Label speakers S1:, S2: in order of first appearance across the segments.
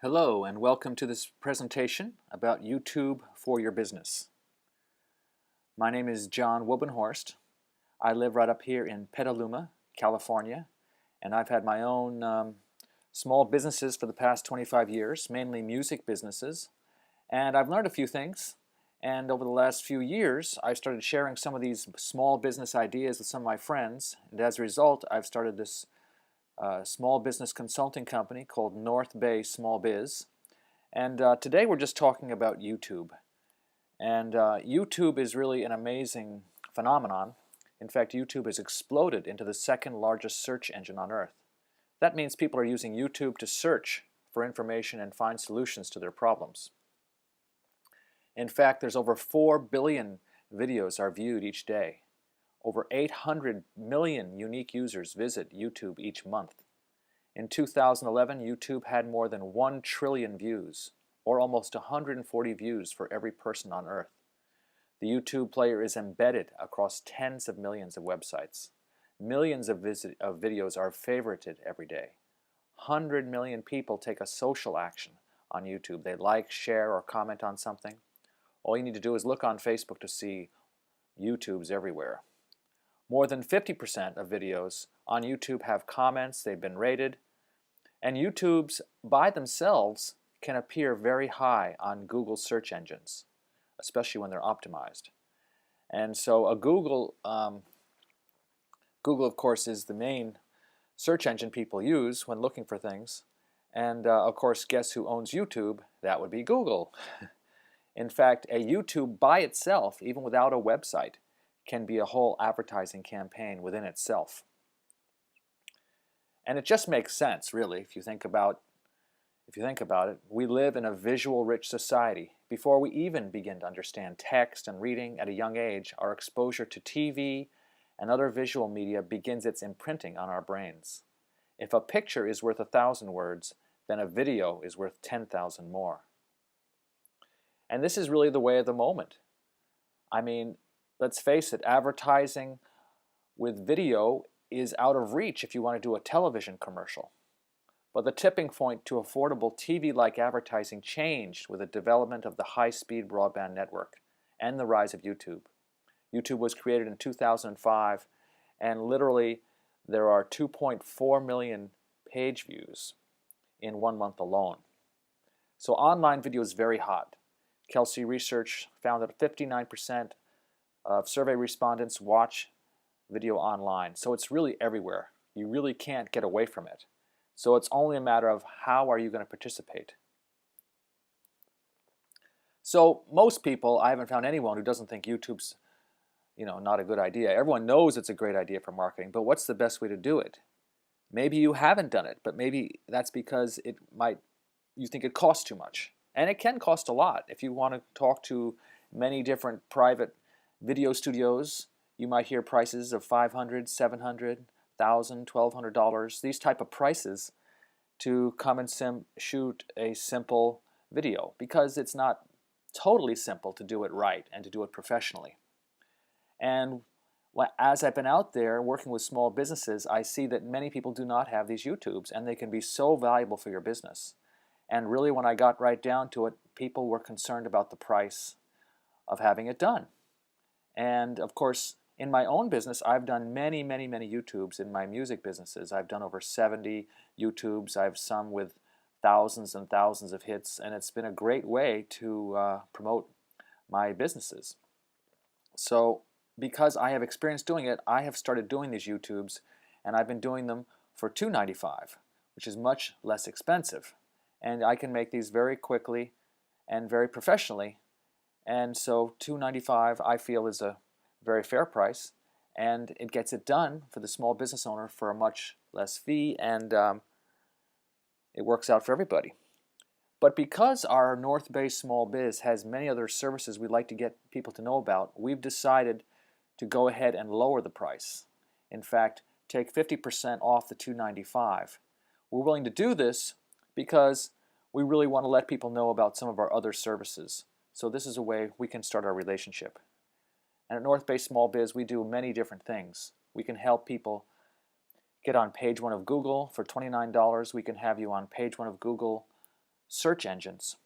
S1: Hello and welcome to this presentation about YouTube for your business. My name is John Wobenhorst. I live right up here in Petaluma, California, and I've had my own small businesses for the past 25 years, mainly music businesses, and I've learned a few things, and over the last few years I started sharing some of these small business ideas with some of my friends, and as a result I've started this small business consulting company called North Bay Small Biz. And today we're just talking about YouTube. And YouTube is really an amazing phenomenon. In fact, YouTube has exploded into the second largest search engine on earth. That means people are using YouTube to search for information and find solutions to their problems. In fact, there's over 4 billion videos are viewed each day. Over 800 million unique users visit YouTube each month. In 2011, YouTube had more than 1 trillion views, or almost 140 views for every person on Earth. The YouTube player is embedded across tens of millions of websites. Millions of videos are favorited every day. 100 million people take a social action on YouTube. They like, share, or comment on something. All you need to do is look on Facebook to see YouTubes everywhere. More than 50% of videos on YouTube have comments, they've been rated, and YouTubes by themselves can appear very high on Google search engines, especially when they're optimized. And so Google of course is the main search engine people use when looking for things, and of course guess who owns YouTube? That would be Google. In fact, a YouTube by itself, even without a website, can be a whole advertising campaign within itself. And it just makes sense, really, if you think about it. We live in a visual-rich society. Before we even begin to understand text and reading at a young age, our exposure to TV and other visual media begins its imprinting on our brains. If a picture is worth 1,000 words, then a video is worth 10,000 more. And this is really the way of the moment. I mean, let's face it, advertising with video is out of reach if you want to do a television commercial. But the tipping point to affordable TV-like advertising changed with the development of the high-speed broadband network and the rise of YouTube. YouTube was created in 2005, and literally there are 2.4 million page views in 1 month alone. So online video is very hot. Kelsey Research found that 59% of survey respondents watch video online. So it's really everywhere. You really can't get away from it. So it's only a matter of how are you going to participate. So most people, I haven't found anyone who doesn't think YouTube's not a good idea. Everyone knows it's a great idea for marketing, but what's the best way to do it? Maybe you haven't done it, but maybe that's because you think it costs too much. And it can cost a lot. If you want to talk to many different private video studios, you might hear prices of $500, $700, $1,000, $1,200, these type of prices to come and shoot a simple video, because it's not totally simple to do it right and to do it professionally. And as I've been out there working with small businesses, I see that many people do not have these YouTubes, and they can be so valuable for your business. And really, when I got right down to it, people were concerned about the price of having it done. And of course, in my own business, I've done many, many, many YouTubes in my music businesses. I've done over 70 YouTubes. I have some with thousands and thousands of hits, and it's been a great way to promote my businesses. So because I have experience doing it, I have started doing these YouTubes, and I've been doing them for $2.95, which is much less expensive. And I can make these very quickly and very professionally. And so $2.95 I feel is a very fair price, and it gets it done for the small business owner for a much less fee, and it works out for everybody. But because our North Bay Small Biz has many other services we'd like to get people to know about, we've decided to go ahead and lower the price. In fact, take 50% off the $2.95. We're willing to do this because we really want to let people know about some of our other services. So this is a way we can start our relationship. And at North Bay Small Biz, we do many different things. We can help people get on page 1 of Google for $29. We can have you on page 1 of Google search engines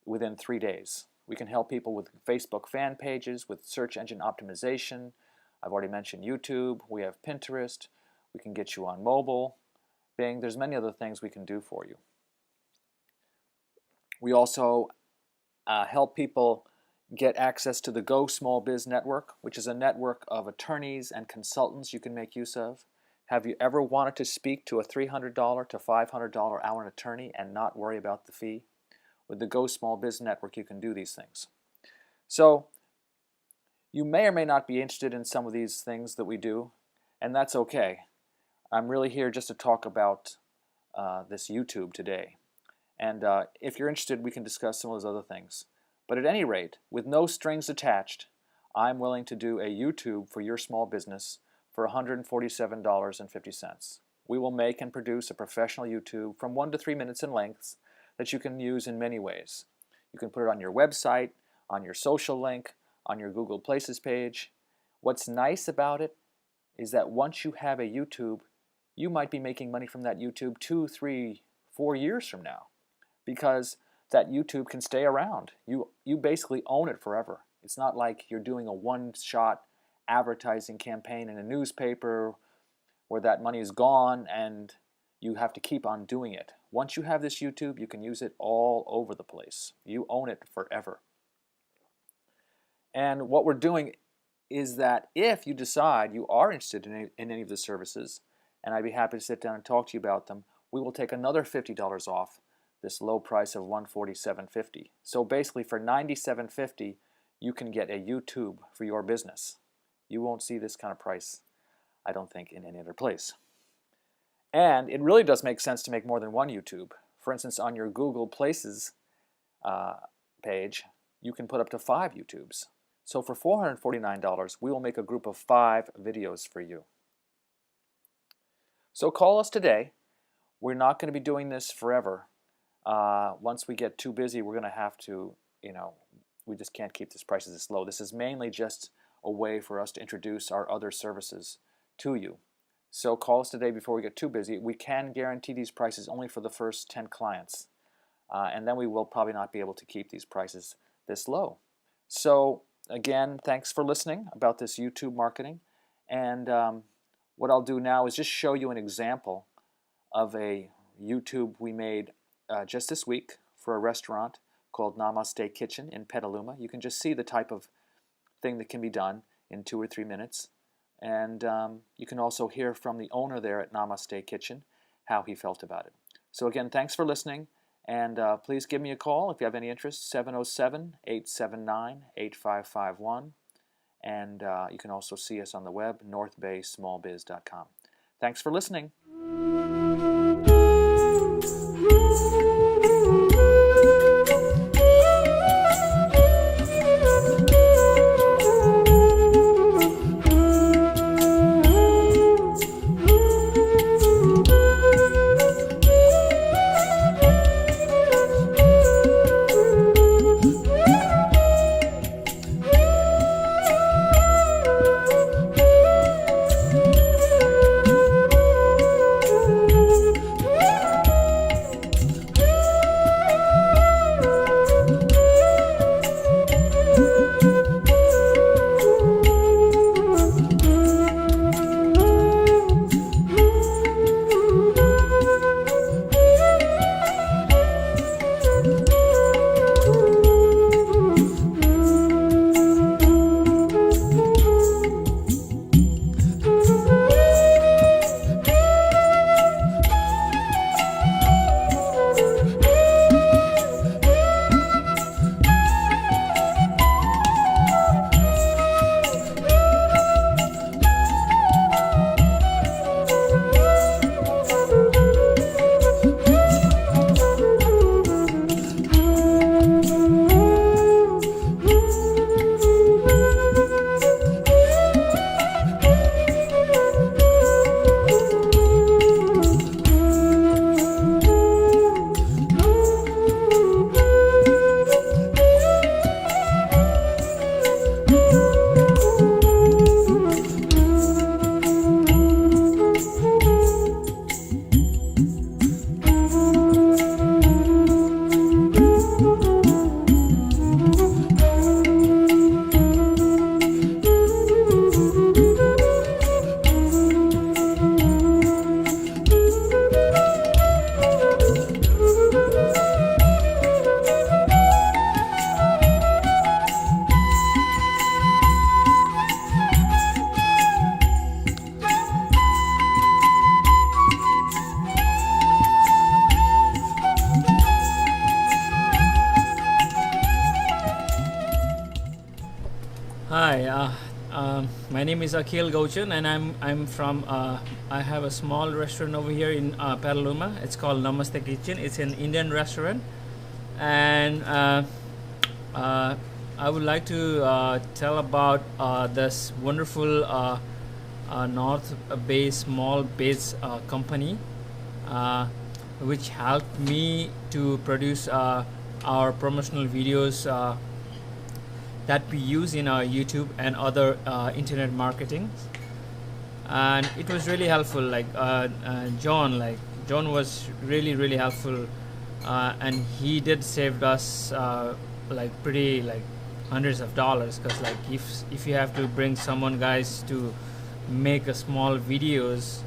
S1: within 3 days. We can help people with Facebook fan pages, with search engine optimization. I've already mentioned YouTube. We have Pinterest. We can get you on mobile, Bing. There's many other things we can do for you. We also help people get access to the Go Small Biz Network, which is a network of attorneys and consultants you can make use of. Have you ever wanted to speak to a $300 to $500 hour attorney and not worry about the fee? With the Go Small Biz Network, you can do these things. So you may or may not be interested in some of these things that we do, and that's okay. I'm really here just to talk about this YouTube today. And if you're interested, we can discuss some of those other things. But at any rate, with no strings attached, I'm willing to do a YouTube for your small business for $147.50. We will make and produce a professional YouTube from 1 to 3 minutes in length that you can use in many ways. You can put it on your website, on your social link, on your Google Places page. What's nice about it is that once you have a YouTube, you might be making money from that YouTube 2, 3, 4 years from now, because that YouTube can stay around. You basically own it forever. It's not like you're doing a one-shot advertising campaign in a newspaper where that money is gone and you have to keep on doing it. Once you have this YouTube, you can use it all over the place. You own it forever. And what we're doing is that if you decide you are interested in any of the services, and I'd be happy to sit down and talk to you about them, we will take another $50 off this low price of $147.50. So basically for $97.50, you can get a YouTube for your business. You won't see this kind of price, I don't think, in any other place. And it really does make sense to make more than one YouTube. For instance, on your Google Places page, you can put up to 5 YouTubes. So for $449, we will make a group of 5 videos for you. So call us today. We're not going to be doing this forever. Once we get too busy, we're going to have to, we just can't keep these prices this low. This is mainly just a way for us to introduce our other services to you. So call us today before we get too busy. We can guarantee these prices only for the first 10 clients. And then we will probably not be able to keep these prices this low. So again, thanks for listening about this YouTube marketing. And what I'll do now is just show you an example of a YouTube we made just this week for a restaurant called Namaste Kitchen in Petaluma. You can just see the type of thing that can be done in 2 or 3 minutes. And you can also hear from the owner there at Namaste Kitchen how he felt about it. So again, thanks for listening, and please give me a call if you have any interest, 707-879-8551. And you can also see us on the web, northbaysmallbiz.com. Thanks for listening.
S2: My name is Akhil Gauchan, and I'm from. I have a small restaurant over here in Petaluma. It's called Namaste Kitchen. It's an Indian restaurant, and uh, I would like to tell about this wonderful North Bay small base company, uh, which helped me to produce our promotional videos that we use in our YouTube and other internet marketing. And it was really helpful. John was really helpful, and he did saved us pretty like hundreds of dollars, because like if you have to bring someone guys to make a small videos,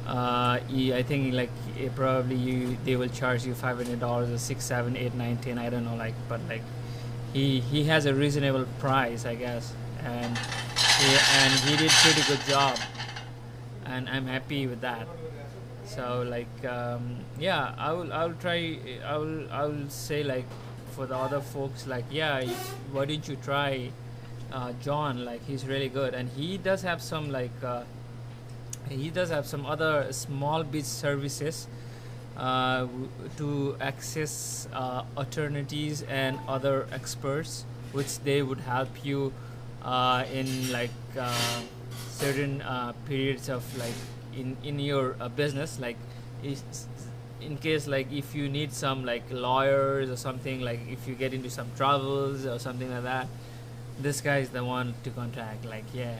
S2: I think like they will charge you $500 or 6, 7, 8, 9, 10, I don't know, like, but like he has a reasonable price, I guess, and he did pretty good job, and I'm happy with that. So like yeah, I will say, like, for the other folks, like, yeah, why didn't you try John? Like, he's really good, and he does have some other small beach services to access attorneys and other experts, which they would help you in like certain periods of like in your business, like in case like if you need some like lawyers or something, like if you get into some troubles or something like that, this guy is the one to contact, like, yeah.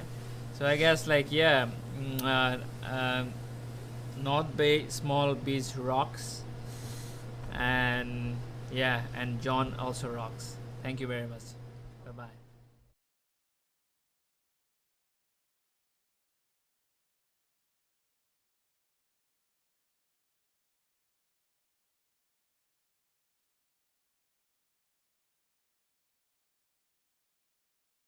S2: So I guess, like, yeah, North Bay small beach rocks, and yeah, and John also rocks. Thank you very much.